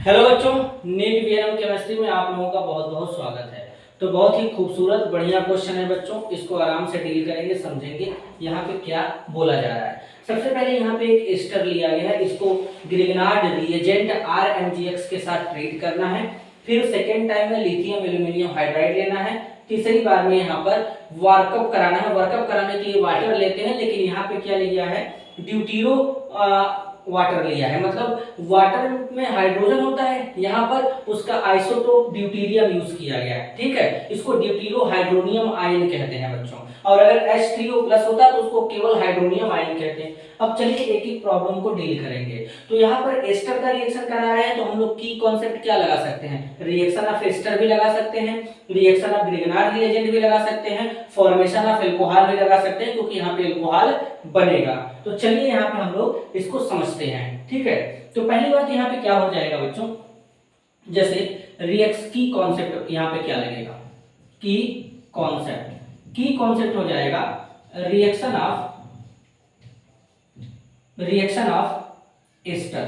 Hello बच्चों, NEET VNM chemistry में आप लोगों का बहुत बहुत स्वागत है। तो बहुत ही खूबसूरत बढ़िया क्वेश्चन है बच्चों, इसको आराम से डील करेंगे, समझेंगे यहाँ पे क्या बोला जा रहा है। सबसे पहले यहाँ पे एक एस्टर लिया गया है, इसको ग्रिग्नार्ड रिएजेंट RMgx के साथ ट्रीट करना है। फिर सेकेंड टाइम में लिथियम एल्यूमिनियम हाइड्राइड लेना है। तीसरी बार में यहाँ पर वर्कअप कराना है। वर्कअप कराने के लिए वाटर लेते हैं, लेकिन यहाँ पे क्या लिया है, ड्यूटीरो वाटर लिया है। मतलब वाटर में हाइड्रोजन होता है, यहाँ पर उसका आइसोटोप ड्यूटीरियम यूज किया गया है। ठीक है, इसको ड्यूटीरो हाइड्रोनियम आयन कहते हैं बच्चों। और अगर H3O+ होता है तो उसको केवल हाइड्रोनियम आयन कहते हैं। अब चलिए एक एक प्रॉब्लम को डील करेंगे। तो यहाँ पर एस्टर का रिएक्शन करा रहे हैं, तो हम लोग की कॉन्सेप्ट क्या लगा सकते हैं, रिएक्शन ऑफ एस्टर भी लगा सकते हैं, रिएक्शन ऑफ ग्रिग्नार्ड रिएजेंट भी लगा सकते हैं, फॉर्मेशन ऑफ एल्कोहल भी लगा सकते हैं, क्योंकि यहाँ पे एल्कोहल बनेगा। तो चलिए यहाँ पे हम लोग इसको समझते हैं। ठीक है, तो पहली बात यहाँ पे क्या हो जाएगा बच्चों, जैसे रिएक्स की कॉन्सेप्ट यहाँ पे क्या लगेगा, की कॉन्सेप्ट हो जाएगा रिएक्शन ऑफ एस्टर।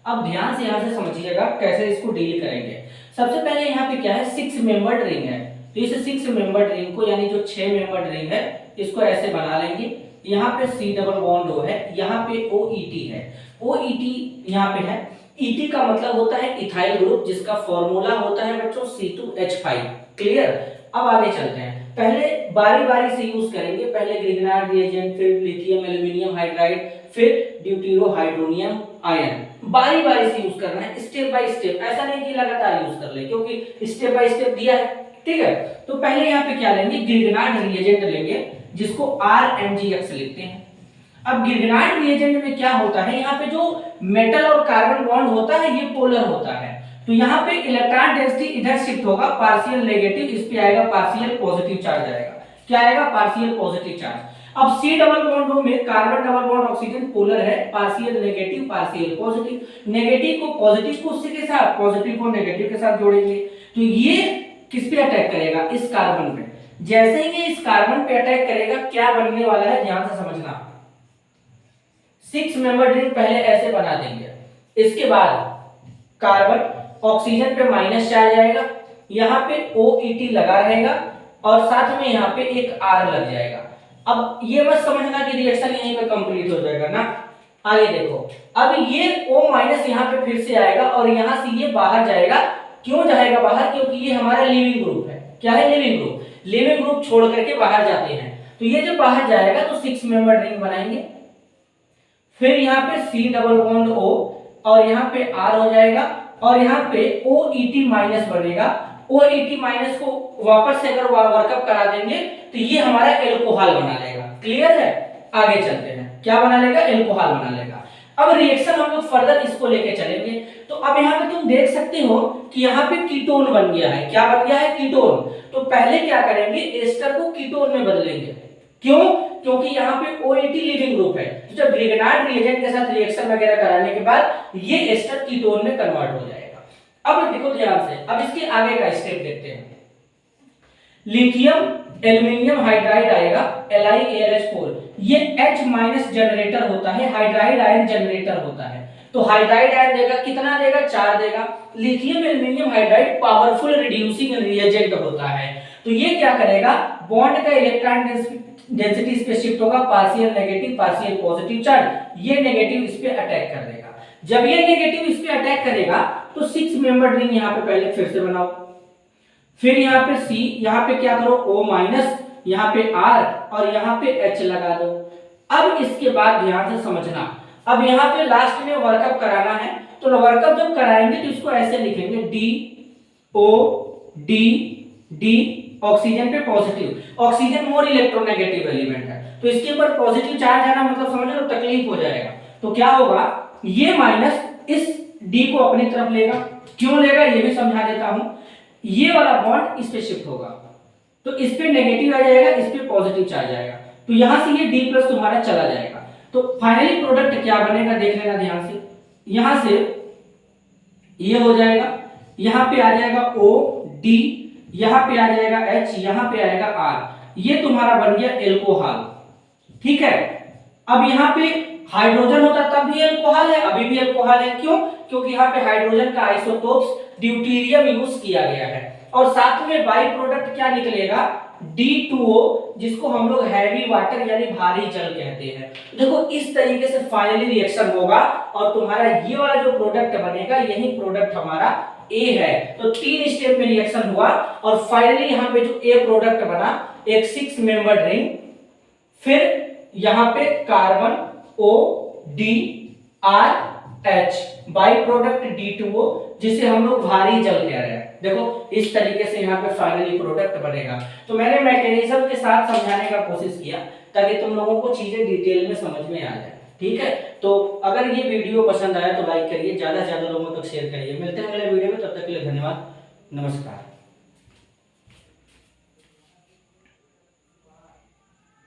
अब ध्यान से यहां से समझिएगा कैसे इसको डील करेंगे। सबसे पहले यहाँ पे क्या है, 6 मेंबर्ड रिंग है। तो इस 6 मेंबर्ड रिंग को, यानी जो 6 मेंबर्ड रिंग है, इसको ऐसे बना लेंगे। यहाँ पे C डबल बॉन्ड O है, यहाँ पे OET है। OET यहाँ पे है। ET का मतलब होता है इथाइल ग्रुप, जिसका फॉर्मूला होता है बच्चों C2H5। क्लियर। अब आगे चलते हैं, पहले बारी बारी से यूज करेंगे। पहले ग्रिग्नार्ड रिएजेंट, फिर लिथियम एल्यूमिनियम हाइड्राइड, फिर ड्यूटीरो हाइड्रोनियम आयन। बारी बारी से यूज करना है, स्टेप बाय स्टेप। ऐसा नहीं कि लगातार यूज कर ले, क्योंकि स्टेप बाय स्टेप दिया है। ठीक है, तो पहले यहाँ पे क्या लेंगे, ग्रिग्नार्ड रिएजेंट लेंगे, जिसको RMgx लिखते हैं। अब ग्रिग्नार्ड रिएजेंट में क्या होता है, यहाँ पे जो मेटल और कार्बन बॉन्ड होता है ये पोलर होता है। तो यहाँ पे इलेक्ट्रॉन डेंसिटी इधर शिफ्ट होगा, पार्शियल नेगेटिव, इस पे आएगा पार्शियल पॉजिटिव चार्ज आएगा। क्या आएगा, पार्शियल पॉजिटिव चार्ज। अब C डबल बॉन्ड में carbon double bond oxygen polar है, partial negative partial positive. Negative को पॉजिटिव को उसके साथ, पॉजिटिव को नेगेटिव के साथ जोड़ेंगे। तो ये किस पे अटैक करेगा, इस कार्बन पे। जैसे ही ये इस कार्बन पे अटैक करेगा, क्या बनने वाला है, ध्यान से समझना। 6 मेंबर रिंग पहले ऐसे बना देंगे। इसके बाद कार्बन ऑक्सीजन पे माइनस चार्ज आएगा, यहाँ पे OET लगा रहेगा, और साथ में यहाँ पे एक R लग जाएगा। अब ये मत समझना कि रिएक्शन यहीं पे कंप्लीट हो जाएगा ना। आगे देखो, अब ये O- यहाँ पे फिर से आएगा, और यहाँ से ये बाहर जाएगा। क्यों जाएगा बाहर, क्योंकि ये हमारा लिविंग ग्रुप है। क्या है, लिविंग ग्रुप। लिविंग ग्रुप छोड़ करके बाहर जाते हैं, तो ये जब बाहर जाएगा तो 6 मेंबर रिंग बनाएंगे। फिर यहाँ पे C डबल बॉन्ड O, और यहाँ पे R हो जाएगा, और यहाँ पे OET माइनस बनेगा। OET माइनस को वापस से अगर वर्कअप करा देंगे तो ये हमारा एल्कोहल बना लेगा। क्लियर है, आगे चलते हैं, क्या बना लेगा, एल्कोहल बना लेगा। अब रिएक्शन हम लोग फर्दर इसको लेके चलेंगे। तो अब यहाँ पे तुम देख सकते हो कि यहाँ पे कीटोन बन गया है। क्या बन गया है, कीटोन। तो पहले क्या करेंगे, एस्टर को कीटोन में बदलेंगे। क्यों, क्योंकि यहाँ पे OET लिविंग ग्रुप है। तो जब ग्रिग्नार्ड रिएजेंट के साथ रिएक्शन वगैरह कराने के बाद ये एस्टर कीटोन में कन्वर्ट हो जाएगा। अब देखो ध्यान से, अब इसके आगे का स्टेप देखते हैं। लिथियम एल्यूमिनियम हाइड्राइड आएगा, LiAlH4। ये H- जनरेटर होता है, हाइड्राइड आयन जनरेटर होता है। तो हाइड्राइड आयन देगा, कितना देगा, 4 देगा। Lithium aluminium hydride powerful reducing reagent होता है। तो ये क्या करेगा, बॉन्ड का इलेक्ट्रॉन डेंसिटी इस पे शिफ्ट होगा, partial negative partial positive charge. ये नेगेटिव इस पे अटैक कर देगा। जब ये नेगेटिव इस पे अटैक करेगा तो 6 मेंबर रिंग यहाँ पे पहले फिर से बनाओ। फिर यहाँ पे C, यहाँ पे क्या करो, O-, यहाँ पे R, और यहाँ पे H लगा दो। अब इसके बाद ध्यान से समझना, अब यहाँ पे लास्ट में वर्कअप कराना है। तो वर्कअप जब कराएंगे तो इसको ऐसे लिखेंगे, D ऑक्सीजन पे positive. Oxygen more electronegative element है, तो इसके ऊपर पॉजिटिव चार्ज आना मतलब समझ लो तकलीफ हो जाएगा। तो क्या होगा, ये माइनस इस D को अपनी तरफ लेगा। क्यों लेगा ये भी समझा देता हूं। ये वाला बॉन्ड इस पे शिफ्ट होगा, तो इस पे नेगेटिव आ जाएगा, इस पे पॉजिटिव चार्ज आएगा। तो यहां से ये D+ तुम्हारा चला जाएगा। तो फाइनली प्रोडक्ट क्या बनेगा, देख लेना ध्यान से। यहां से ये हो जाएगा, यहां पे आ जाएगा OD, यहां पे आ जाएगा H, यहां पे आएगा R। ये तुम्हारा बन गया एल्कोहल। ठीक है, अब यहाँ पे हाइड्रोजन होता तब भी अल्कोहल है, अभी भी अल्कोहल है। क्यों? क्योंकि यहाँ पे हाइड्रोजन का आइसोटोप्स ड्यूटेरियम यूज किया गया है। और साथ में बाई प्रोडक्ट क्या निकलेगा? D2O, जिसको हम लोग हैवी वाटर यानी भारी जल कहते हैं। देखो इस तरीके से फाइनली रिएक्शन होगा और तुम्हारा ये वाला जो प्रोडक्ट बनेगा यही प्रोडक्ट हमारा ए है। तो 3 स्टेप में रिएक्शन हुआ और फाइनली यहाँ पे जो ए प्रोडक्ट बना एक 6 मेंबर्ड रिंग, फिर यहाँ पे carbon O D R H, by product D2O, जिसे हम लोग भारी जल कह रहे हैं। देखो इस तरीके से यहाँ पे फाइनली प्रोडक्ट बनेगा। तो मैंने मैकेनिज्म के साथ समझाने का कोशिश किया ताकि तुम लोगों को चीजें डिटेल में समझ में आ जाए। ठीक है, तो अगर ये वीडियो पसंद आया तो लाइक करिए, ज्यादा से ज्यादा लोगों तक शेयर करिए। मिलते हैं अगले वीडियो में, तब तक के लिए धन्यवाद, नमस्कार।